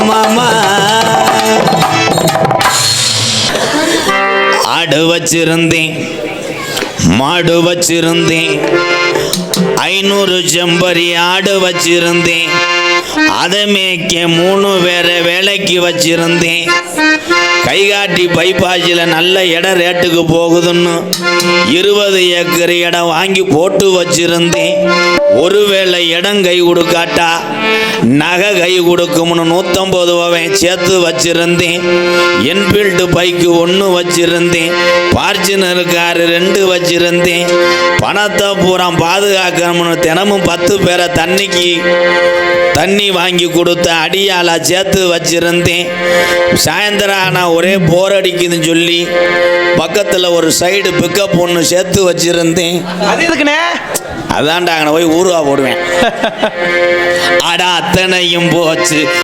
மாமா ஆடு வச்சிருந்தேன், மாடு வச்சிருந்தேன், 500 செம்பரி ஆடு வச்சிருந்தேன், அதை மேய்க்க 3 பேரை வேலைக்கு வச்சிருந்தேன். கைகாட்டி பைபாஸில் நல்ல இடம் ரேட்டுக்கு போகுதுன்னு 20 ஏக்கர் இடம் வாங்கி போட்டு வச்சிருந்தேன். ஒருவேளை இடம் கை கொடுக்காட்டா நகை கை கொடுக்கும்னு 150 ரூபாவை சேர்த்து வச்சிருந்தேன். என்ஃபீல்டு பைக்கு 1 வச்சிருந்தேன், ஃபார்ச்சுனர் காரு 2 வச்சிருந்தேன். பணத்தை பூரா பாதுகாக்கணும்னு தினமும் 10 பேரை தண்ணி வாங்கி கொடுத்த அடியாளா சேர்த்து வச்சிருந்தேன். சாயந்தரம் ஆனால் ஒரே போர் அடிக்குதுன்னு சொல்லி பக்கத்தில் ஒரு சைடு பிக்கப் ஒன்று சேர்த்து வச்சிருந்தேன். அது எதுக்குண்ணே? அதான்டா அங்கே போய் ஊருவா போடுவேன். அடா அத்தனையும் போச்சு.